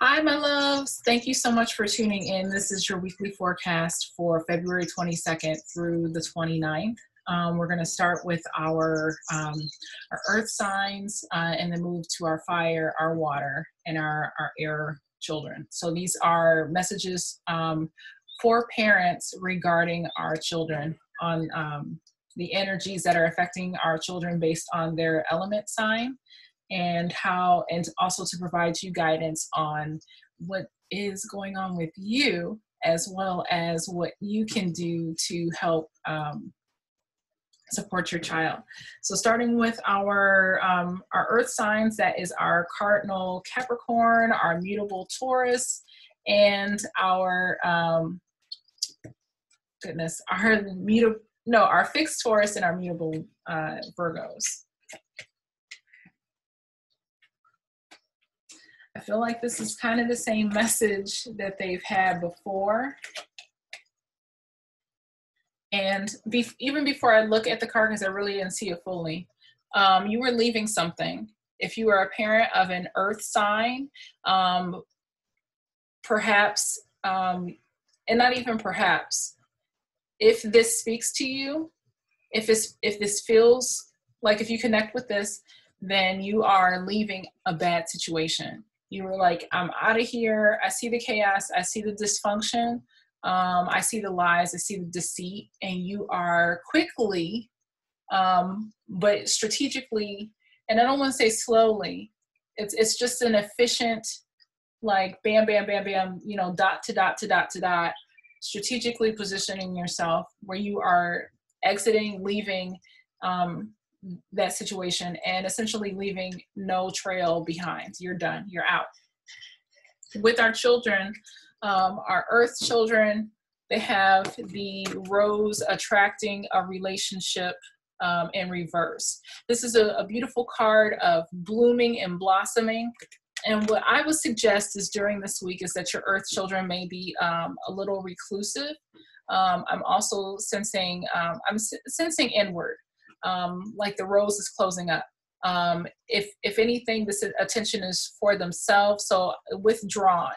Hi, my loves. Thank you so much for tuning in. This is your weekly forecast for February 22nd through the 29th. We're going to start with our earth signs and then move to our fire, our water, and our air children. So these are messages for parents regarding our children on the energies that are affecting our children based on their element sign. And also to provide you guidance on what is going on with you, as well as what you can do to help support your child. So starting with our earth signs, that is our cardinal Capricorn, our mutable Taurus, and our our fixed Taurus and our mutable Virgos. I feel like this is kind of the same message that they've had before. And even before I look at the card, because I really didn't see it fully, you were leaving something. If you are a parent of an earth sign, perhaps, and not even perhaps, if this speaks to you, if this feels like, if you connect with this, then you are leaving a bad situation. You were like, I'm out of here. I see the chaos. I see the dysfunction. I see the lies. I see the deceit. And you are quickly, but strategically, and I don't want to say slowly, it's just an efficient, like bam, bam, bam, bam, dot to dot to dot to dot, strategically positioning yourself where you are exiting, leaving that situation, and essentially leaving no trail behind. You're done. You're out. With our children, our earth children, they have the rose attracting a relationship in reverse. This is a beautiful card of blooming and blossoming. And what I would suggest is during this week is that your earth children may be a little reclusive. I'm also sensing, sensing inward. Like the rose is closing up. If anything, this attention is for themselves, so withdrawn.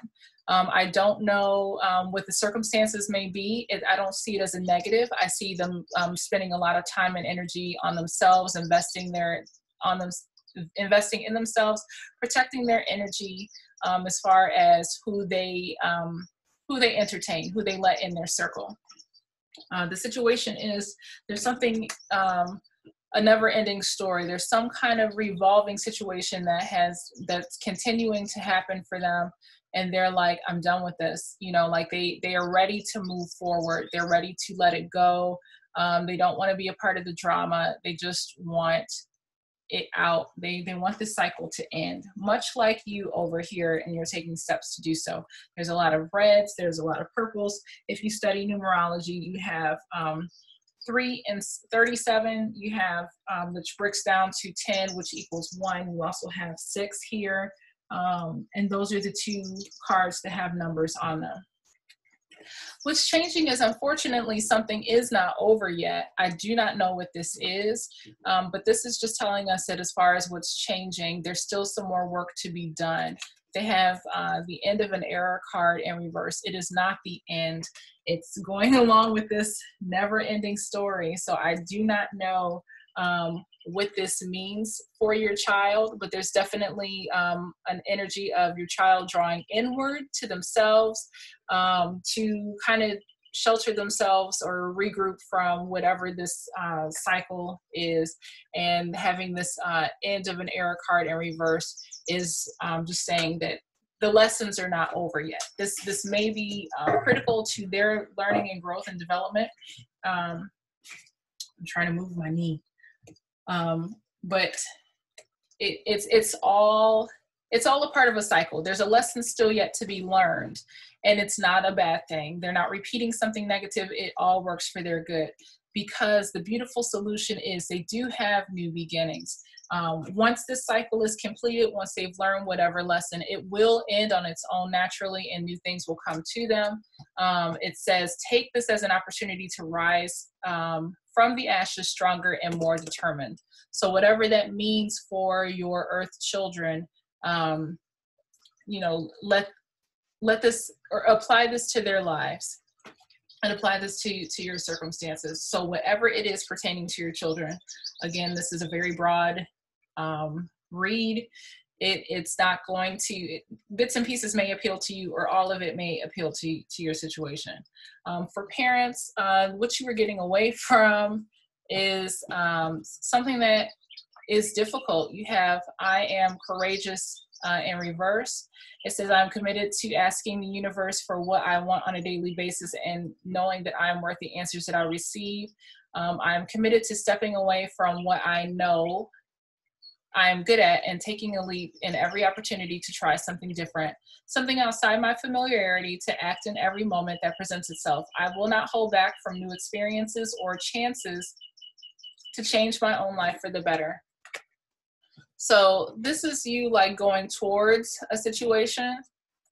I don't know what the circumstances may be. I don't see it as a negative. I see them spending a lot of time and energy on themselves, investing in themselves, protecting their energy as far as who they entertain, who they let in their circle. The situation is there's something. A never-ending story. There's some kind of revolving situation that's continuing to happen for them, and they're like, I'm done with this. Like they are ready to move forward. They're ready to let it go. They don't want to be a part of the drama. They just want it out. They want this cycle to end, much like you over here, and you're taking steps to do so. There's a lot of reds. There's a lot of purples. If you study numerology, you have 3 and 37, you have, which breaks down to 10, which equals 1. You also have 6 here. And those are the 2 cards that have numbers on them. What's changing is, unfortunately, something is not over yet. I do not know what this is, but this is just telling us that as far as what's changing, there's still some more work to be done. They have the end of an era card in reverse. It is not the end. It's going along with this never-ending story. So I do not know what this means for your child, but there's definitely an energy of your child drawing inward to themselves to kind of shelter themselves or regroup from whatever this cycle is. And having this end of an era card in reverse is just saying that the lessons are not over yet. This may be critical to their learning and growth and development. I'm trying to move my knee. But it's all a part of a cycle. There's a lesson still yet to be learned, and it's not a bad thing. They're not repeating something negative. It all works for their good, because the beautiful solution is they do have new beginnings. Once this cycle is completed, once they've learned whatever lesson, it will end on its own naturally, and new things will come to them. It says, take this as an opportunity to rise from the ashes stronger and more determined. So whatever that means for your earth children, let let this, or apply this to their lives, and apply this to your circumstances. So whatever it is pertaining to your children, again, this is a very broad read. It's not going to, bits and pieces may appeal to you, or all of it may appeal to your situation. For parents, what you were getting away from is something that is difficult. You have, I am courageous in reverse. It says, I'm committed to asking the universe for what I want on a daily basis and knowing that I am worth the answers that I receive. I'm committed to stepping away from what I know I'm good at and taking a leap in every opportunity to try something different, something outside my familiarity, to act in every moment that presents itself. I will not hold back from new experiences or chances to change my own life for the better. So this is you like going towards a situation,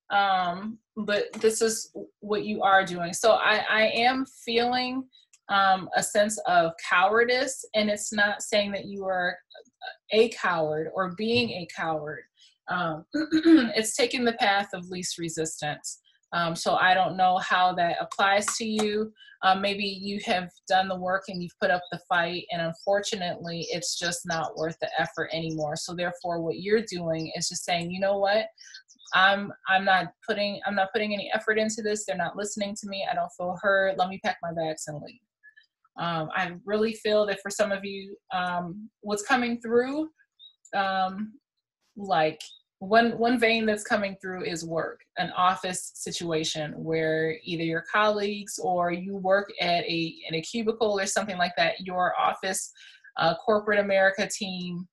but this is what you are doing. So I am feeling a sense of cowardice, and it's not saying that you are a coward or being a coward. It's taking the path of least resistance. So I don't know how that applies to you. Maybe you have done the work and you've put up the fight, and unfortunately it's just not worth the effort anymore. So therefore what you're doing is just saying, you know what, I'm not putting any effort into this. They're not listening to me. I don't feel heard. Let me pack my bags and leave. I really feel that for some of you, what's coming through, like one vein that's coming through is work, an office situation where either your colleagues or you work at in a cubicle or something like that. Your office, corporate America team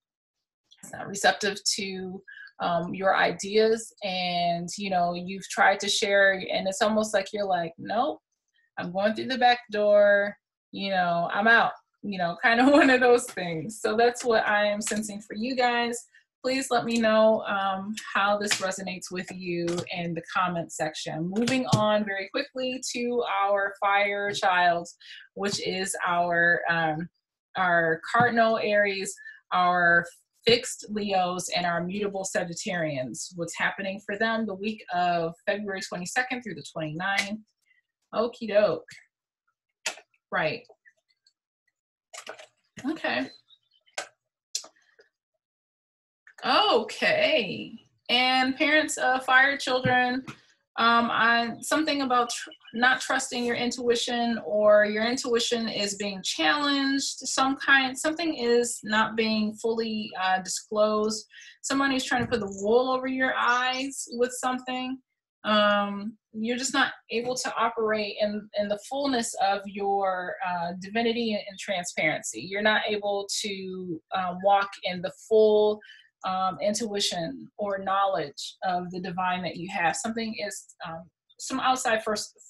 is not receptive to your ideas, and you know, you've tried to share, and it's almost like you're like, nope, I'm going through the back door, you know, I'm out, you know, kind of one of those things. So that's what I am sensing for you guys. Please let me know how this resonates with you in the comment section. Moving on very quickly to our fire child, which is our cardinal Aries, our fixed Leos, and our mutable Sagittarians. What's happening for them the week of February 22nd through the 29th. Okie doke. Right. Okay. Okay. And parents of fire children, something about not trusting your intuition, or your intuition is being challenged. Something is not being fully disclosed. Somebody's trying to put the wool over your eyes with something. You're just not able to operate in the fullness of your divinity and transparency. You're not able to walk in the full intuition or knowledge of the divine that you have. Something is, some outside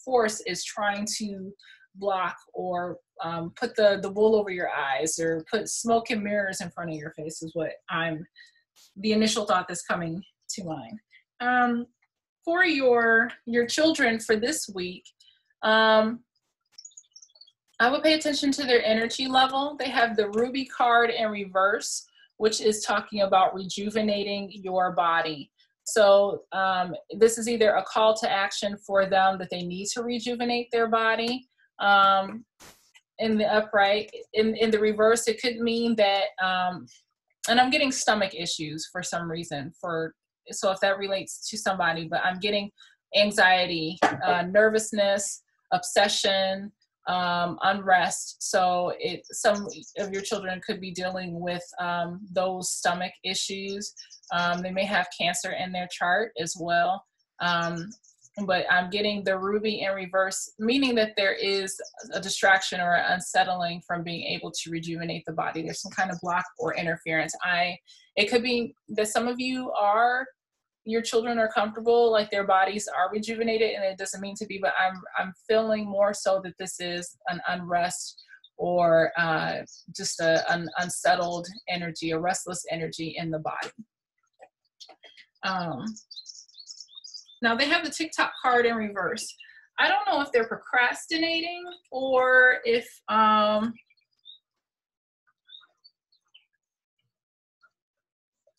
force is trying to block or put the wool over your eyes, or put smoke and mirrors in front of your face, is what the initial thought that's coming to mind. For your children for this week, I would pay attention to their energy level. They have the Ruby card in reverse, which is talking about rejuvenating your body. So this is either a call to action for them that they need to rejuvenate their body. In the upright, in the reverse, it could mean that, and I'm getting stomach issues for some reason, so if that relates to somebody, but I'm getting anxiety, nervousness, obsession, unrest. So some of your children could be dealing with those stomach issues. They may have cancer in their chart as well. But I'm getting the ruby in reverse, meaning that there is a distraction or unsettling from being able to rejuvenate the body. There's some kind of block or interference. It could be that some of your children are comfortable, like their bodies are rejuvenated, and it doesn't mean to be, but I'm feeling more so that this is an unrest or just an unsettled energy, a restless energy in the body. Now they have the TikTok card in reverse. I don't know if they're procrastinating or if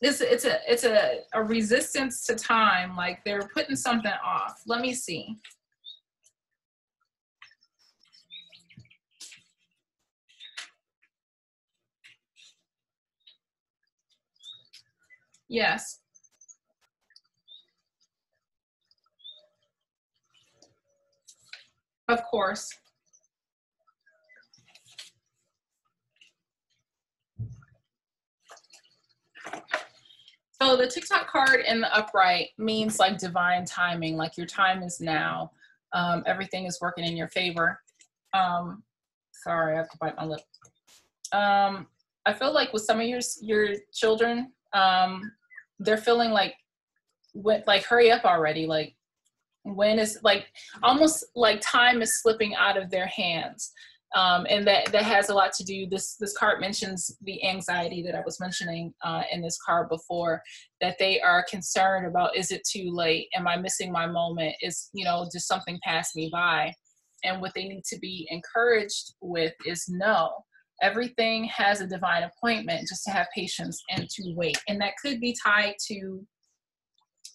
it's a resistance to time, like they're putting something off. Let me see. Yes, of course. So the TikTok card in the upright means like divine timing, like your time is now. Everything is working in your favor. Sorry, I have to bite my lip. I feel like with some of your children, they're feeling like, hurry up already. Like, when is, like, almost like time is slipping out of their hands. And that has a lot to do, this card mentions the anxiety that I was mentioning in this card before, that they are concerned about, is it too late? Am I missing my moment? Is, just something passed me by? And what they need to be encouraged with is, no, everything has a divine appointment, just to have patience and to wait. And that could be tied to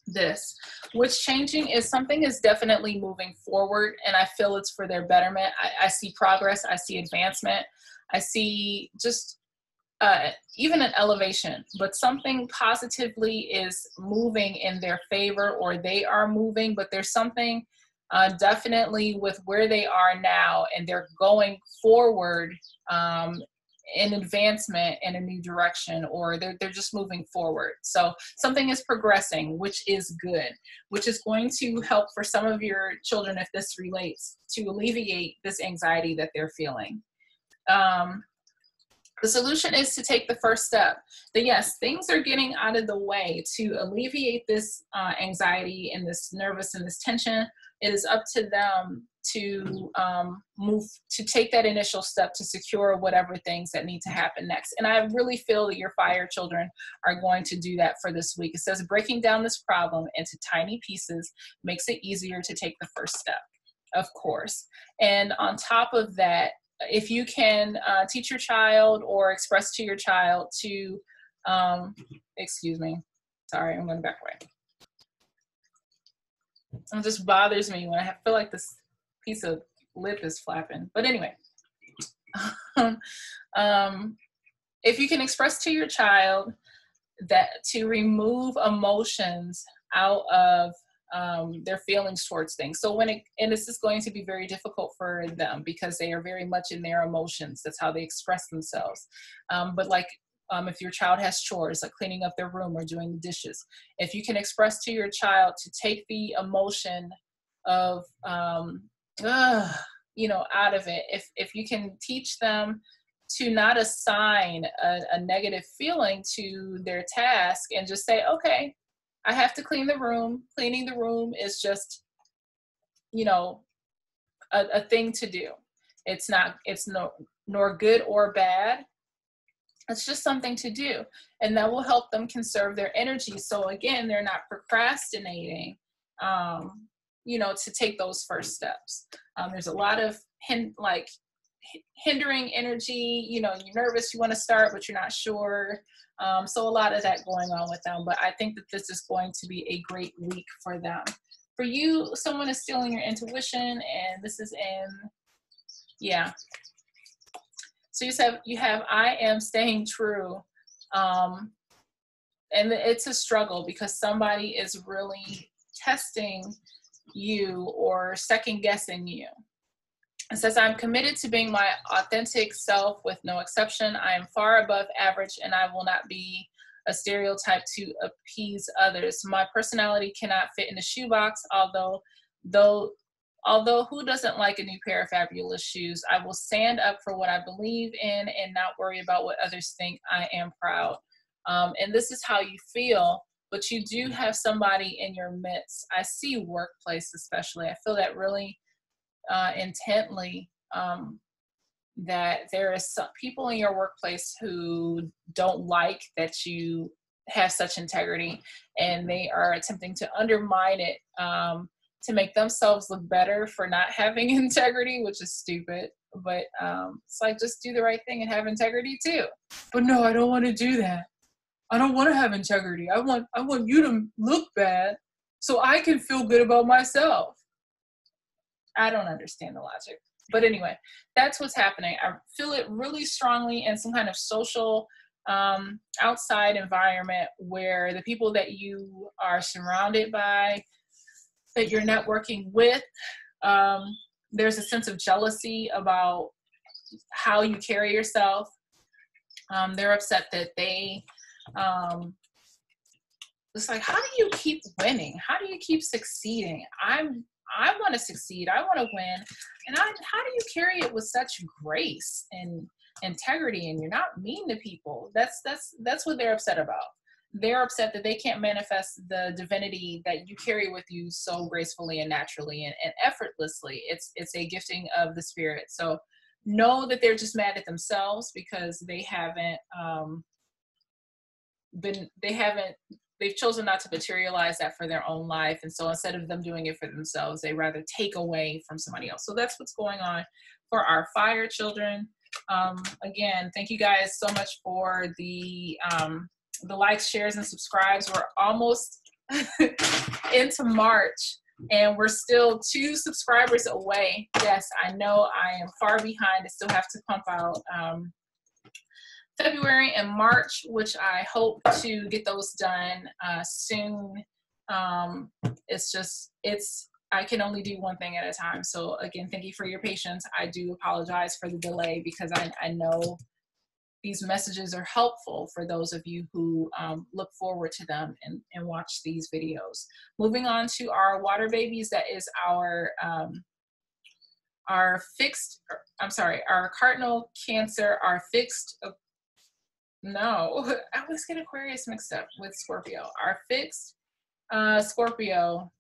this. What's changing is something is definitely moving forward, and I feel it's for their betterment. I see progress, I see advancement, I see just even an elevation, but something positively is moving in their favor, or they are moving, but there's something definitely with where they are now, and they're going forward in advancement in a new direction, or they're just moving forward. So something is progressing, which is good, which is going to help for some of your children, if this relates, to alleviate this anxiety that they're feeling. The solution is to take the first step. That yes, things are getting out of the way. To alleviate this anxiety and this nervous and this tension, it is up to them to to take that initial step to secure whatever things that need to happen next. And I really feel that your fire children are going to do that for this week. It says breaking down this problem into tiny pieces makes it easier to take the first step, of course. And on top of that, if you can teach your child or express to your child to, excuse me, sorry, I'm going back away. It just bothers me when I feel like this piece of lip is flapping. But anyway, if you can express to your child that to remove emotions out of their feelings towards things. So and this is going to be very difficult for them because they are very much in their emotions. That's how they express themselves. But if your child has chores, like cleaning up their room or doing the dishes, if you can express to your child to take the emotion of, out of it, if you can teach them to not assign a negative feeling to their task and just say, okay, I have to clean the room. Cleaning the room is just, a thing to do. It's nor good or bad. It's just something to do. And that will help them conserve their energy. So again, they're not procrastinating, to take those first steps. There's a lot of hindering energy, you're nervous, you want to start, but you're not sure. So a lot of that going on with them, but I think that this is going to be a great week for them. For you, someone is stealing your intuition, and this is yeah. So you have, I am staying true. And it's a struggle because somebody is really testing you or second guessing you. It says, I'm committed to being my authentic self with no exception. I am far above average and I will not be a stereotype to appease others. My personality cannot fit in a shoebox, although who doesn't like a new pair of fabulous shoes? I will stand up for what I believe in and not worry about what others think. I am proud. And this is how you feel, but you do have somebody in your midst. I see workplace especially. I feel that really intently, that there is some people in your workplace who don't like that you have such integrity, and they are attempting to undermine it to make themselves look better for not having integrity, which is stupid. But it's like, just do the right thing and have integrity too. But no, I don't want to do that. I don't want to have integrity. I want you to look bad so I can feel good about myself. I don't understand the logic. But anyway, that's what's happening. I feel it really strongly in some kind of social outside environment where the people that you are surrounded by, that you're networking with, there's a sense of jealousy about how you carry yourself. They're upset that they, it's like, how do you keep winning? How do you keep succeeding? I want to succeed. I want to win. And how do you carry it with such grace and integrity, and you're not mean to people? That's what they're upset about. They're upset that they can't manifest the divinity that you carry with you so gracefully and naturally and effortlessly. It's a gifting of the spirit. So know that they're just mad at themselves because they've chosen not to materialize that for their own life. And so instead of them doing it for themselves, they rather take away from somebody else. So that's what's going on for our fire children. Again, thank you guys so much for the likes, shares, and subscribes. We're almost into March and we're still 2 subscribers away. Yes, I know I am far behind. I still have to pump out February and March, which I hope to get those done soon. I can only do one thing at a time. So again, thank you for your patience. I do apologize for the delay because I know these messages are helpful for those of you who look forward to them and watch these videos. Moving on to our water babies, that is our cardinal Cancer, our fixed, no, I always get Aquarius mixed up with Scorpio. Our fixed Scorpio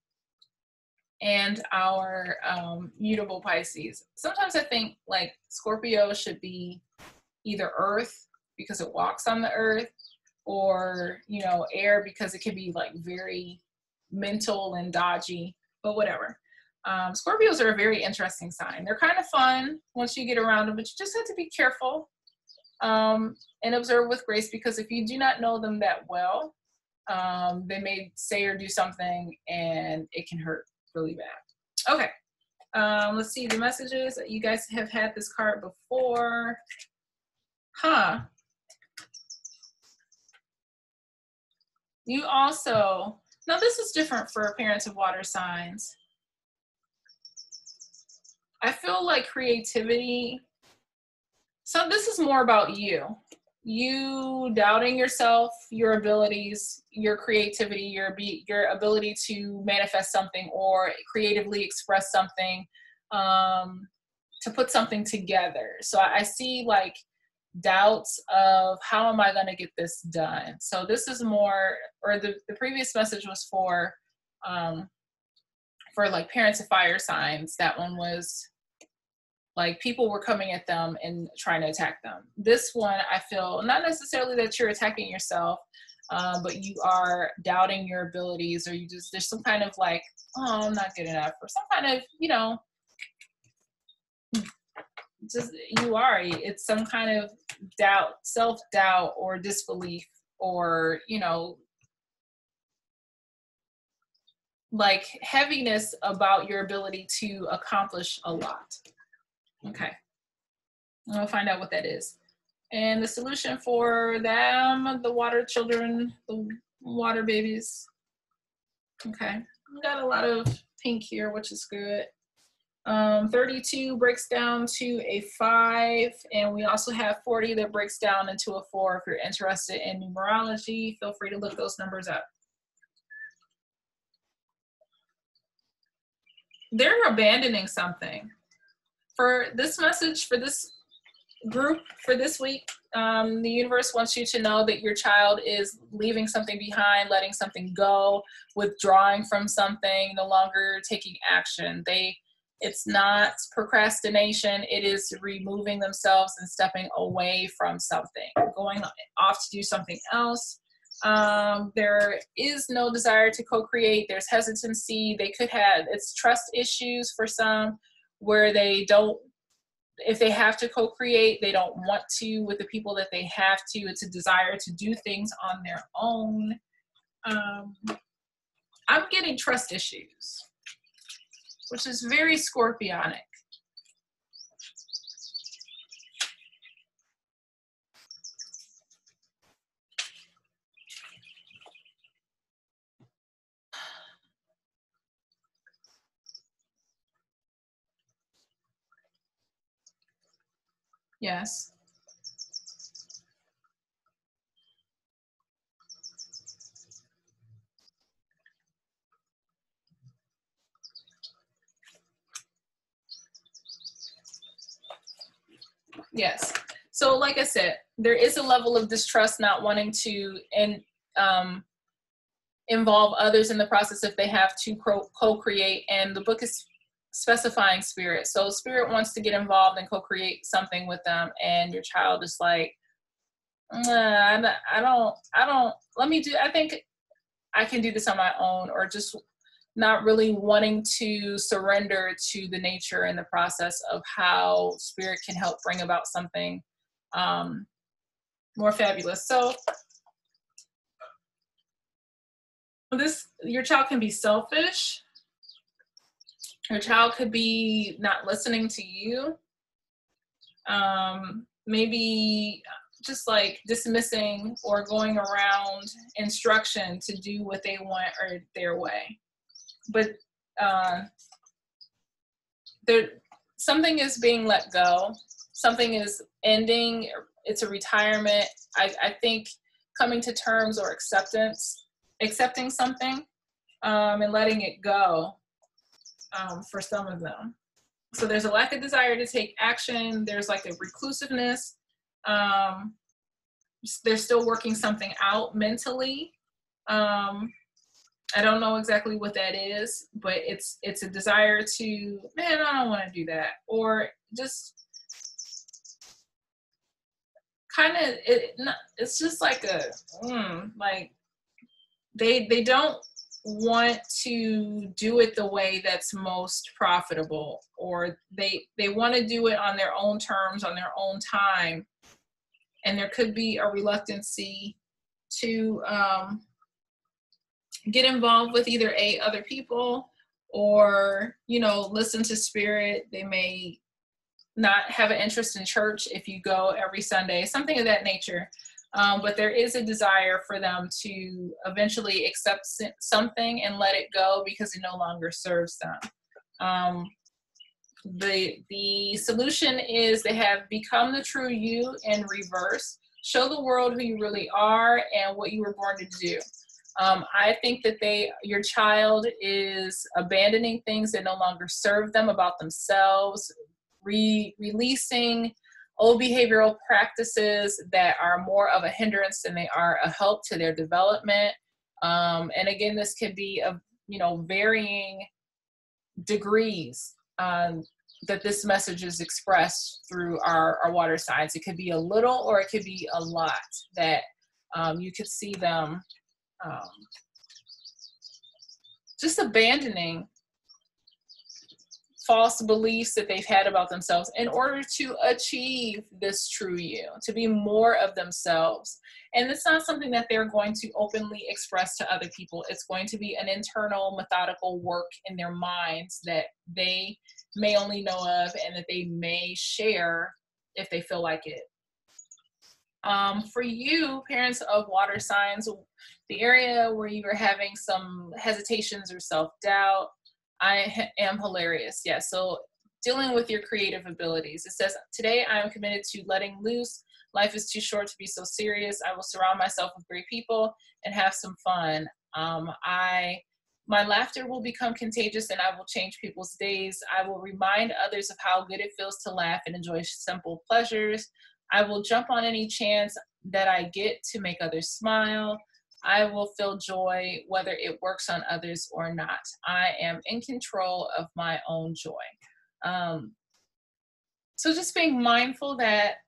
and our mutable Pisces. Sometimes I think like Scorpio should be either earth because it walks on the earth, or, you know, air because it can be like very mental and dodgy, but whatever. Scorpios are a very interesting sign. They're kind of fun once you get around them, but you just have to be careful and observe with grace, because if you do not know them that well, they may say or do something and it can hurt really bad. Okay, let's see the messages. You guys have had this card before. Huh. You also, now this is different for parents of water signs. I feel like creativity, so this is more about you doubting yourself, your abilities, your creativity, your ability to manifest something or creatively express something, to put something together. So I see like doubts of how am I going to get this done. So this is more, or the previous message was for like parents of fire signs. That one was like people were coming at them and trying to attack them. This one, I feel not necessarily that you're attacking yourself, but you are doubting your abilities, or there's some kind of like, oh, I'm not good enough, or some kind of, you know, it's some kind of doubt, self-doubt or disbelief, or, you know, like heaviness about your ability to accomplish a lot. Okay, I'll find out what that is. And the solution for them, the water children, the water babies. Okay, we got a lot of pink here, which is good. 32 breaks down to a 5, and we also have 40 that breaks down into a 4. If you're interested in numerology, feel free to look those numbers up. They're abandoning something. For this message, for this group, for this week, the universe wants you to know that your child is leaving something behind, letting something go, withdrawing from something, no longer taking action. It's not procrastination. It is removing themselves and stepping away from something, going off to do something else. There is no desire to co-create. There's hesitancy. They could have, it's trust issues for some, where they don't if they have to co-create, they don't want to with the people that they have to. It's a desire to do things on their own. I'm getting trust issues, which is very scorpionic. Yes. Yes. So like I said, there is a level of distrust, not wanting to involve others in the process if they have to co-create, and the book is specifying spirit. So spirit wants to get involved and co-create something with them, and your child is like, I don't, let me do, I think I can do this on my own, or just not really wanting to surrender to the nature and the process of how spirit can help bring about something more fabulous. So your child can be selfish. Your child could be not listening to you. Maybe just like dismissing or going around instruction to do what they want or their way. But something is being let go. Something is ending. It's a retirement. I think coming to terms or accepting something and letting it go for some of them. So there's a lack of desire to take action. There's like a reclusiveness. They're still working something out mentally. I don't know exactly what that is, but it's a desire to, man, I don't want to do that. Or just kind of, it's just like like they don't want to do it the way that's most profitable, or they want to do it on their own terms, on their own time. And there could be a reluctancy to get involved with either other people or, listen to spirit. They may not have an interest in church if you go every Sunday, something of that nature. But there is a desire for them to eventually accept something and let it go because it no longer serves them. The solution is they have become the true you in reverse. Show the world who you really are and what you were born to do. I think that your child is abandoning things that no longer serve them about themselves, releasing old behavioral practices that are more of a hindrance than they are a help to their development. And again, this could be of, varying degrees that this message is expressed through our water signs. It could be a little or it could be a lot that you could see them just abandoning false beliefs that they've had about themselves in order to achieve this true you, to be more of themselves. And it's not something that they're going to openly express to other people. It's going to be an internal, methodical work in their minds that they may only know of and that they may share if they feel like it. For you, parents of water signs, the area where you are having some hesitations or self-doubt, I am hilarious. Yeah, so dealing with your creative abilities. It says, today I am committed to letting loose. Life is too short to be so serious. I will surround myself with great people and have some fun. My laughter will become contagious and I will change people's days. I will remind others of how good it feels to laugh and enjoy simple pleasures. I will jump on any chance that I get to make others smile. I will feel joy whether it works on others or not. I am in control of my own joy. So just being mindful that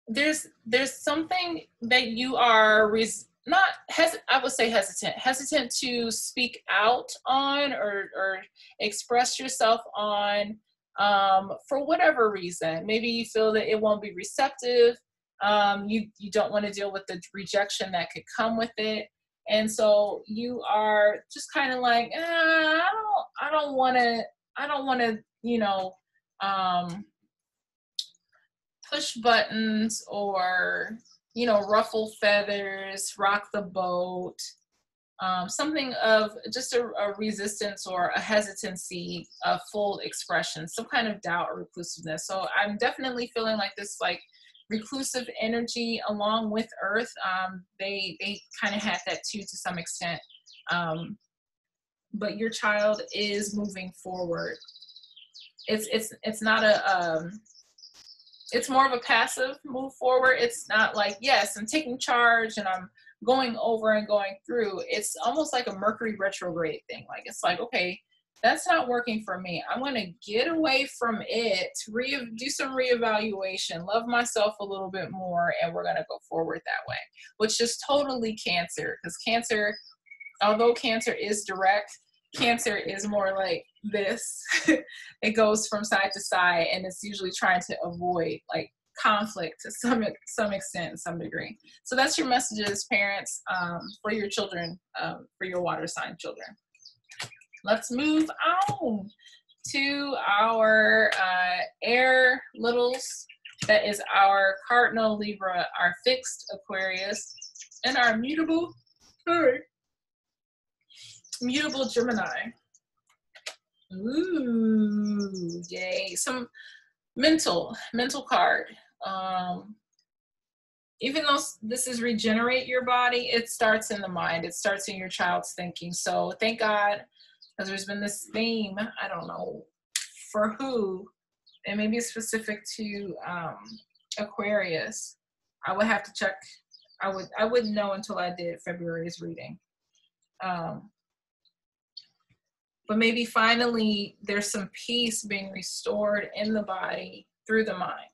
there's something that you are I would say hesitant to speak out on or express yourself on, for whatever reason. Maybe you feel that it won't be receptive. You don't want to deal with the rejection that could come with it. And so you are just kind of like, I don't want to, push buttons or, ruffle feathers, rock the boat, something of just a resistance or a hesitancy of full expression, some kind of doubt or reclusiveness. So I'm definitely feeling like this, like, reclusive energy along with Earth. They kind of had that too to some extent. But your child is moving forward. It's not it's more of a passive move forward. It's not like, yes, I'm taking charge and I'm going over and going through. It's almost like a Mercury retrograde thing. Like, it's like, okay, that's not working for me. I'm going to get away from it, do some reevaluation, love myself a little bit more, and we're going to go forward that way, which is totally Cancer. Because Cancer, although Cancer is direct, Cancer is more like this. It goes from side to side, and it's usually trying to avoid like conflict to some extent, some degree. So that's your messages, parents, for your children, for your water sign children. Let's move on to our air littles. That is our cardinal Libra, our fixed Aquarius, and our mutable Gemini. Ooh, yay. Some mental card. Even though this is regenerate your body, it starts in the mind. It starts in your child's thinking. So thank God, because there's been this theme, I don't know for who, and maybe it's specific to Aquarius. I would have to check. I wouldn't know until I did February's reading. But maybe finally there's some peace being restored in the body through the mind.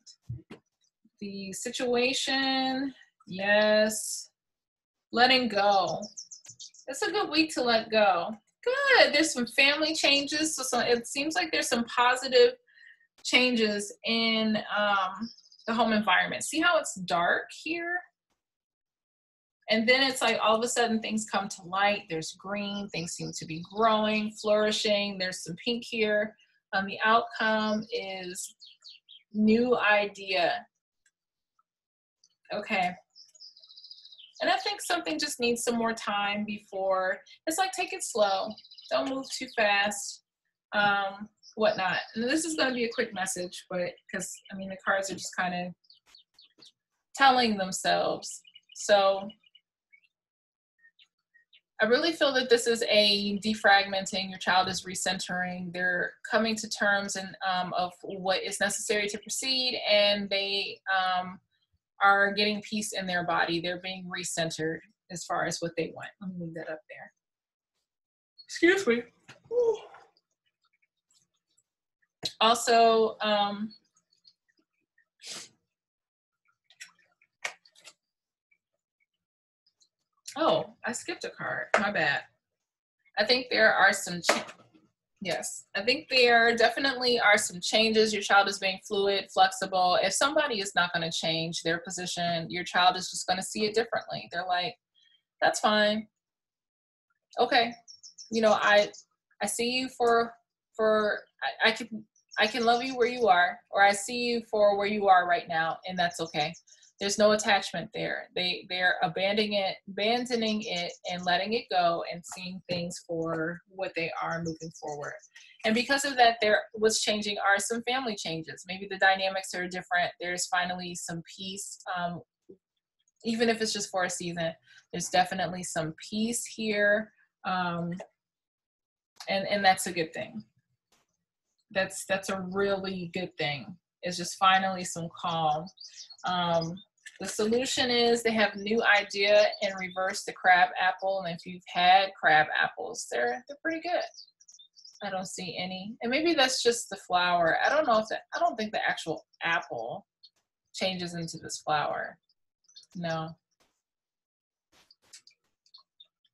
The situation, yes. Letting go. It's a good week to let go. Good. There's some family changes. So it seems like there's some positive changes in the home environment. See how it's dark here? And then it's like all of a sudden things come to light. There's green. Things seem to be growing, flourishing. There's some pink here. The outcome is new idea. Okay. And I think something just needs some more time before. It's like, take it slow. Don't move too fast. Whatnot. And this is going to be a quick message, but because, I mean, the cards are just kind of telling themselves. So I really feel that this is a defragmenting. Your child is recentering. They're coming to terms of what is necessary to proceed, and they are getting peace in their body. They're being recentered as far as what they want. Let me leave that up there. Excuse me. Ooh. Also, oh, I skipped a card. My bad. I think there are some, yes, I think there definitely are some changes. Your child is being fluid, flexible. If somebody is not going to change their position, your child is just going to see it differently. They're like, that's fine. Okay. You know, I see you I can love you where you are, or I see you for where you are right now, and that's okay. There's no attachment there. They're abandoning it and letting it go and seeing things for what they are moving forward. And because of that, there what's changing are some family changes. Maybe the dynamics are different. There's finally some peace, even if it's just for a season. There's definitely some peace here, and that's a good thing. That's a really good thing. It's just finally some calm. The solution is they have new idea and reverse the crab apple. And if you've had crab apples, they're pretty good. I don't see any. And maybe that's just the flower. I don't know if I don't think the actual apple changes into this flower. No.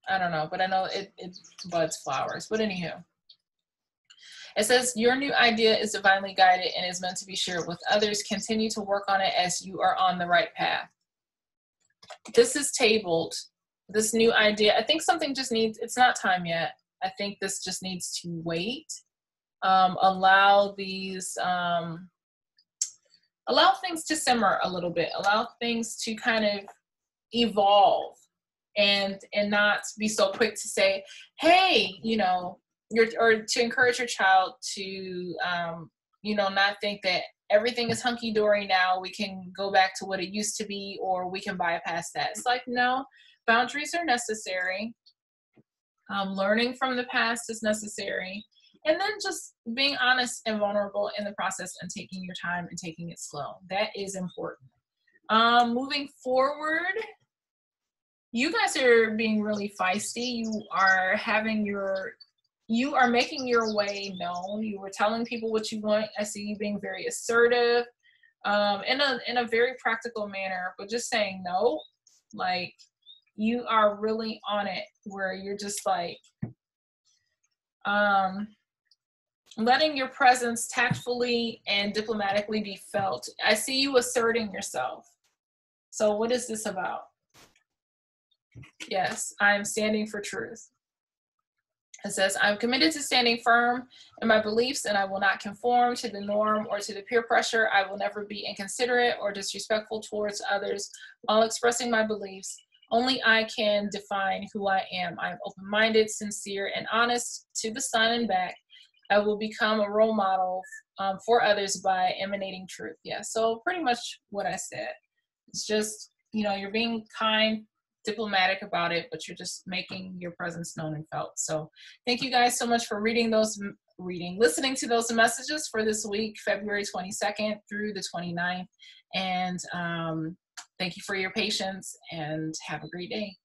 I don't know, but I know it buds flowers. But anywho, it says your new idea is divinely guided and is meant to be shared with others. Continue to work on it as you are on the right path. This is tabled. This new idea, I think something just needs, it's not time yet. I think this just needs to wait. Allow these, allow things to simmer a little bit. Allow things to kind of evolve and not be so quick to say, hey, you know, or to encourage your child to, you know, not think that everything is hunky-dory now, we can go back to what it used to be, or we can bypass that. It's like, no, boundaries are necessary. Learning from the past is necessary. And then just being honest and vulnerable in the process and taking your time and taking it slow. That is important. Moving forward, you guys are being really feisty. You are making your way known. You were telling people what you want. I see you being very assertive, in a very practical manner, but just saying no. Like, you are really on it, where you're just like, letting your presence tactfully and diplomatically be felt. I see you asserting yourself. So what is this about? Yes, I'm standing for truth. It says, I'm committed to standing firm in my beliefs, and I will not conform to the norm or to the peer pressure. I will never be inconsiderate or disrespectful towards others while expressing my beliefs. Only I can define who I am. I'm open-minded, sincere, and honest to the sun and back. I will become a role model for others by emanating truth. Yeah, so pretty much what I said. It's just, you know, you're being kind, diplomatic about it, but you're just making your presence known and felt. So thank you guys so much for listening to those messages for this week, February 22nd through the 29th. And thank you for your patience, and have a great day.